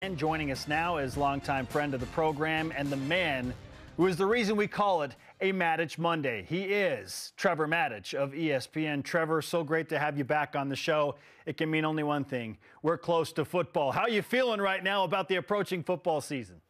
And joining us now is longtime friend of the program and the man who is the reason we call it a Matich Monday. He is Trevor Matich of ESPN. Trevor, so great to have you back on the show. It can mean only one thing. We're close to football. How are you feeling right now about the approaching football season?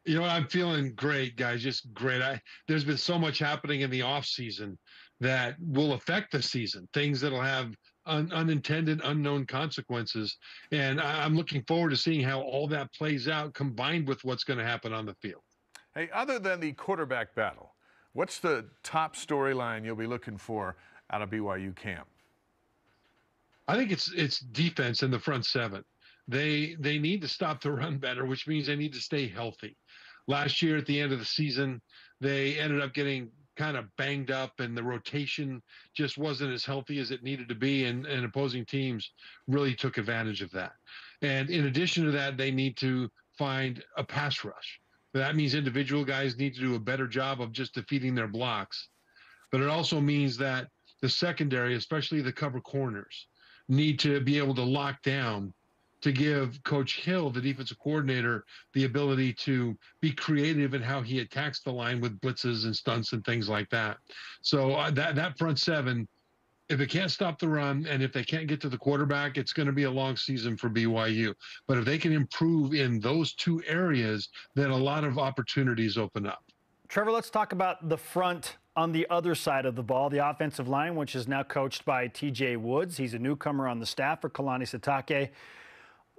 You know, I'm feeling great, guys, just great. There's been so much happening in the offseason that will affect the season, things that'll have unintended, unknown consequences. And I'm looking forward to seeing how all that plays out combined with what's going to happen on the field. Hey, other than the quarterback battle, what's the top storyline you'll be looking for out of BYU camp? I think it's defense in the front seven. They need to stop the run better, which means they need to stay healthy. Last year at the end of the season, they ended up getting kind of banged up, and the rotation just wasn't as healthy as it needed to be, and opposing teams really took advantage of that. And in addition to that, they need to find a pass rush. That means individual guys need to do a better job of just defeating their blocks. But it also means that the secondary, especially the cover corners, need to be able to lock down to give Coach Hill, the defensive coordinator, the ability to be creative in how he attacks the line with blitzes and stunts and things like that. So that front seven, if it can't stop the run and if they can't get to the quarterback, it's going to be a long season for BYU. But if they can improve in those two areas, then a lot of opportunities open up. Trevor, let's talk about the front on the other side of the ball, the offensive line, which is now coached by TJ Woods. He's a newcomer on the staff for Kalani Sitake.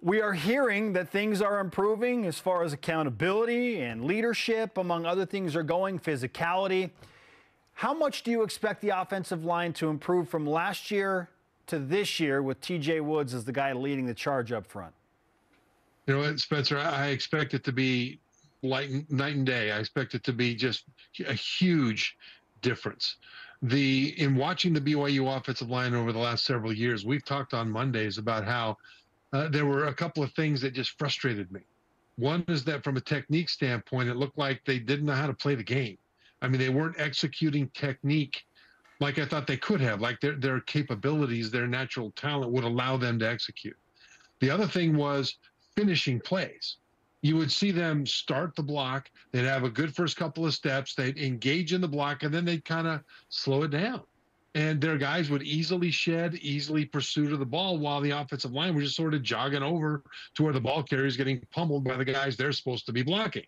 We are hearing that things are improving as far as accountability and leadership, among other things are going, physicality. How much do you expect the offensive line to improve from last year to this year with TJ Woods as the guy leading the charge up front? You know what, Spencer, I expect it to be like night and day. I expect it to be just a huge difference. In watching the BYU offensive line over the last several years, we've talked on Mondays about how there were a couple of things that just frustrated me. One is that from a technique standpoint, it looked like they didn't know how to play the game. I mean, they weren't executing technique like I thought they could have, like their capabilities, their natural talent would allow them to execute. The other thing was finishing plays. You would see them start the block. They'd have a good first couple of steps. They'd engage in the block, and then they'd kind of slow it down. And their guys would easily shed, easily pursue to the ball while the offensive line was just sort of jogging over to where the ball carrier is getting pummeled by the guys they're supposed to be blocking.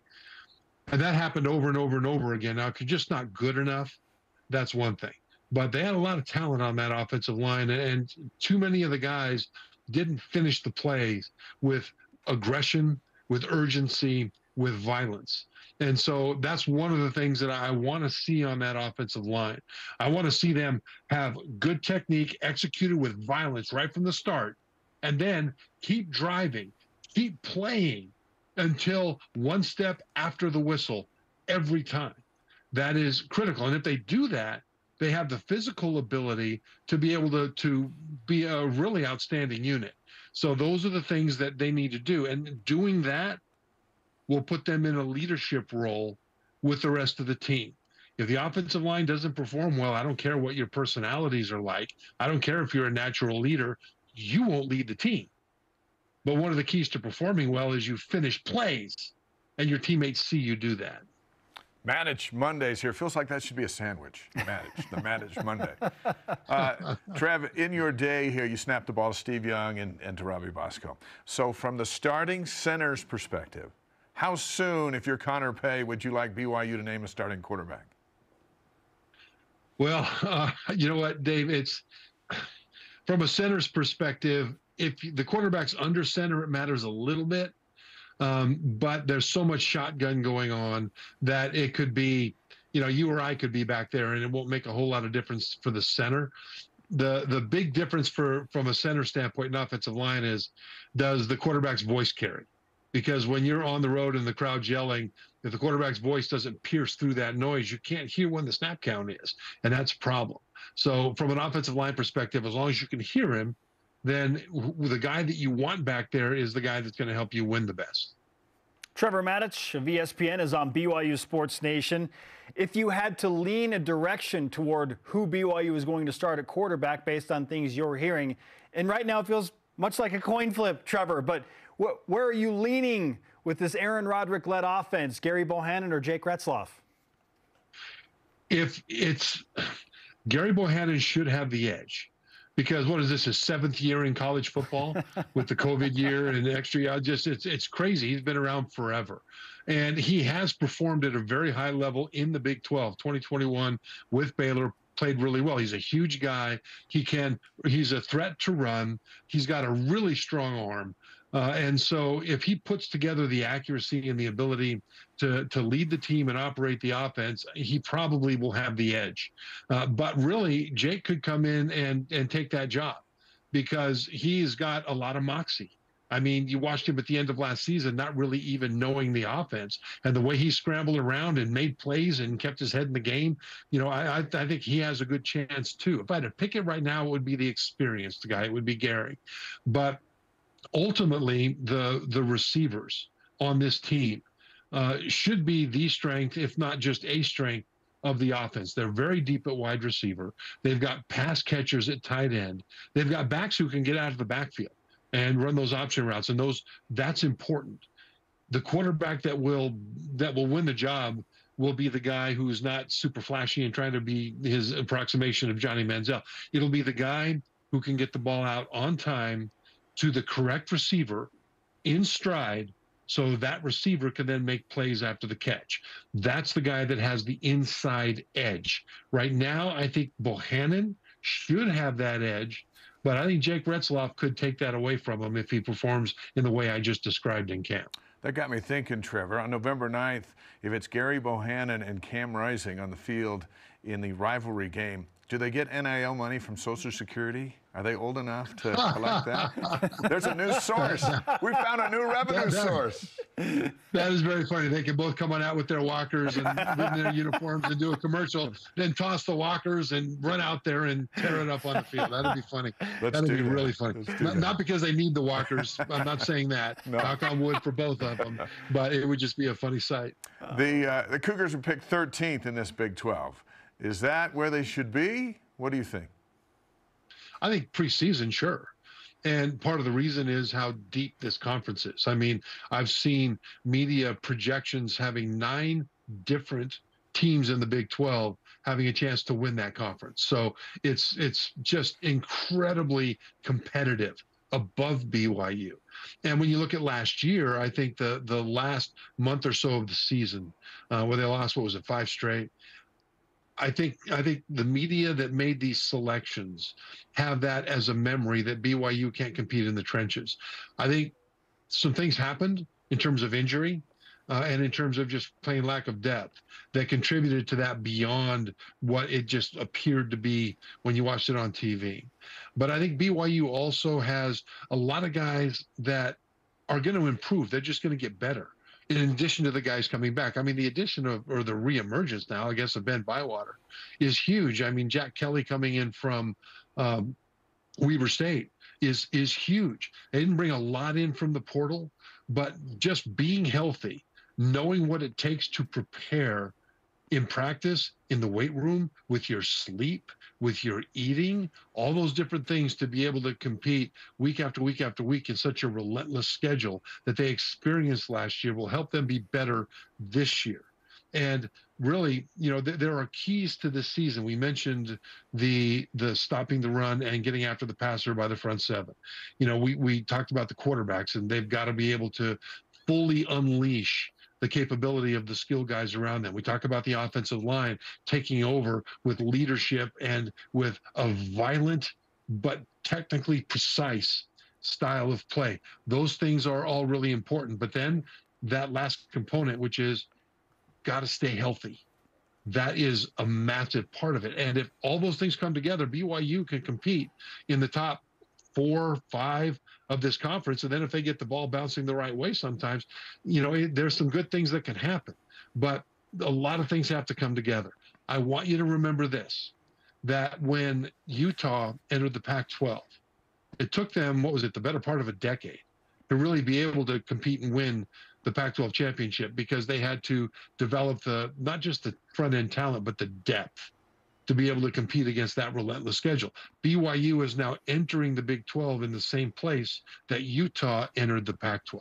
And that happened over and over and over again. Now, if you're just not good enough, that's one thing. But they had a lot of talent on that offensive line, and too many of the guys didn't finish the plays with aggression, with urgency, with violence. And so that's one of the things that I want to see on that offensive line. I want to see them have good technique executed with violence right from the start, and then keep driving, keep playing until one step after the whistle every time. That is critical. And if they do that, they have the physical ability to be able to be a really outstanding unit. So those are the things that they need to do. And doing that will put them in a leadership role with the rest of the team. If the offensive line doesn't perform well, I don't care what your personalities are like. I don't care if you're a natural leader. You won't lead the team. But one of the keys to performing well is you finish plays, and your teammates see you do that. Matich Mondays here. Feels like that should be a sandwich. Matich, the Matich Monday. Trev, in your day here, you snapped the ball to Steve Young and to Robbie Bosco. So from the starting center's perspective, how soon, if you're Connor Pay, would you like BYU to name a starting quarterback? Well, you know what, Dave? It's from a center's perspective, if the quarterback's under center, it matters a little bit. But there's so much shotgun going on that it could be, you know, you or I could be back there, and it won't make a whole lot of difference for the center. The big difference from a center standpoint in offensive line is, does the quarterback's voice carry? Because when you're on the road and the crowd's yelling, if the quarterback's voice doesn't pierce through that noise, you can't hear when the snap count is, and that's a problem. So from an offensive line perspective, as long as you can hear him, then the guy that you want back there is the guy that's going to help you win the best. Trevor Matich of ESPN is on BYU Sports Nation. If you had to lean a direction toward who BYU is going to start at quarterback based on things you're hearing, and right now it feels much like a coin flip, Trevor, but Where are you leaning with this Aaron Roderick-led offense, Gary Bohannon or Jake Retzloff? If it's Gary Bohannon should have the edge, because what is this, his 7th year in college football with the COVID year and the extra year? It's crazy. He's been around forever. And he has performed at a very high level in the Big 12. 2021 with Baylor, played really well. He's a huge guy. He's a threat to run. He's got a really strong arm. And so if he puts together the accuracy and the ability to lead the team and operate the offense, he probably will have the edge. But really, Jake could come in and take that job because he's got a lot of moxie. I mean, you watched him at the end of last season, not really even knowing the offense, and the way he scrambled around and made plays and kept his head in the game. I think he has a good chance too. If I had to pick it right now, it would be the experienced guy. It would be Gary. But ultimately, the receivers on this team should be the strength, if not just a strength, of the offense. They're very deep at wide receiver. They've got pass catchers at tight end. They've got backs who can get out of the backfield and run those option routes, and that's important. The quarterback that will win the job will be the guy who's not super flashy and trying to be his approximation of Johnny Manziel. It'll be the guy who can get the ball out on time to the correct receiver in stride, so that receiver can then make plays after the catch. That's the guy that has the inside edge. Right now, I think Bohannon should have that edge, but I think Jake Retzloff could take that away from him if he performs in the way I just described in camp. That got me thinking, Trevor. On November 9th, if it's Gary Bohannon and Cam Rising on the field in the rivalry game, do they get NIL money from Social Security? Are they old enough to collect that? There's a new source. We found a new revenue source. That is very funny. They can both come on out with their walkers and in their uniforms and do a commercial, then toss the walkers and run out there and tear it up on the field. That'd be funny. That'd be really funny. Not because they need the walkers. I'm not saying that. No. Knock on wood for both of them. But it would just be a funny sight. The Cougars were picked 13th in this Big 12. Is that where they should be? What do you think? I think preseason, sure. And part of the reason is how deep this conference is. I mean, I've seen media projections having 9 different teams in the Big 12 having a chance to win that conference. So it's just incredibly competitive above BYU. And when you look at last year, I think the last month or so of the season, where they lost, 5 straight, I think the media that made these selections have that as a memory that BYU can't compete in the trenches. I think some things happened in terms of injury and in terms of just plain lack of depth that contributed to that beyond what it just appeared to be when you watched it on TV. But I think BYU also has a lot of guys that are going to improve. They're just going to get better. In addition to the guys coming back. I mean, the addition or the reemergence now, I guess, of Ben Bywater is huge. I mean, Jack Kelly coming in from Weber State is huge. They didn't bring a lot in from the portal, but just being healthy, knowing what it takes to prepare in practice, in the weight room, with your sleep, with your eating, all those different things to be able to compete week after week after week in such a relentless schedule that they experienced last year will help them be better this year. And really, there are keys to this season. We mentioned the stopping the run and getting after the passer by the front seven. We talked about the quarterbacks, and they've got to be able to fully unleash the capability of the skill guys around them. We talk about the offensive line taking over with leadership and with a violent but technically precise style of play. Those things are all really important. But then that last component, which is got to stay healthy. That is a massive part of it. And if all those things come together, BYU can compete in the top 4, 5 of this conference. And then if they get the ball bouncing the right way sometimes, there's some good things that can happen. But a lot of things have to come together. I want you to remember this, that when Utah entered the Pac-12, it took them, the better part of a decade to really be able to compete and win the Pac-12 championship, because they had to develop not just the front-end talent, but the depth to be able to compete against that relentless schedule. BYU is now entering the Big 12 in the same place that Utah entered the Pac-12.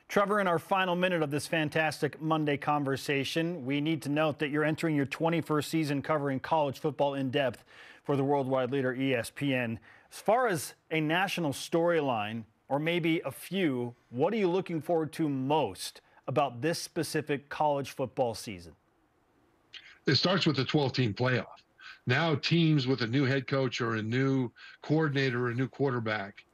Trevor, in our final minute of this fantastic Monday conversation, we need to note that you're entering your 21st season covering college football in depth for the worldwide leader ESPN. As far as a national storyline, or maybe a few, what are you looking forward to most about this specific college football season? It starts with the 12-team playoff. Now teams with a new head coach or a new coordinator or a new quarterback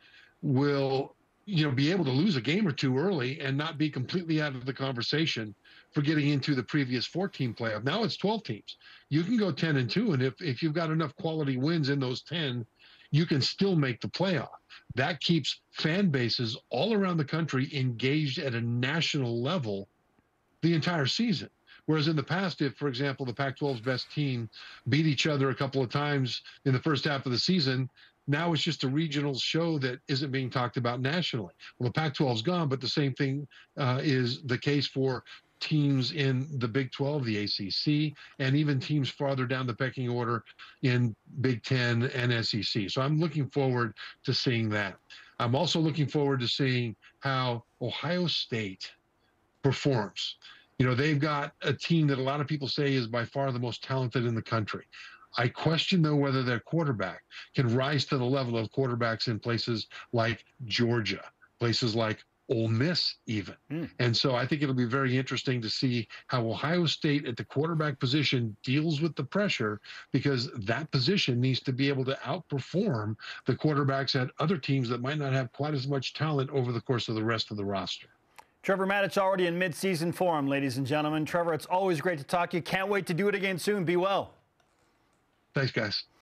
will be able to lose a game or two early and not be completely out of the conversation for getting into the previous 14 playoff. Now it's 12 teams. You can go 10-2, and if you've got enough quality wins in those 10, you can still make the playoff. That keeps fan bases all around the country engaged at a national level the entire season. Whereas in the past, if, for example, the Pac-12's best team beat each other a couple of times in the first half of the season, now it's just a regional show that isn't being talked about nationally. Well, the Pac-12's gone, but the same thing is the case for teams in the Big 12, the ACC, and even teams farther down the pecking order in Big 10 and SEC. So I'm looking forward to seeing that. I'm also looking forward to seeing how Ohio State performs. They've got a team that a lot of people say is by far the most talented in the country. I question, though, whether their quarterback can rise to the level of quarterbacks in places like Georgia, places like Ole Miss even. And so I think it'll be very interesting to see how Ohio State at the quarterback position deals with the pressure, because that position needs to be able to outperform the quarterbacks at other teams that might not have quite as much talent over the course of the rest of the roster. Trevor Matich already in mid-season form, ladies and gentlemen. Trevor, it's always great to talk to you. Can't wait to do it again soon. Be well. Thanks, guys.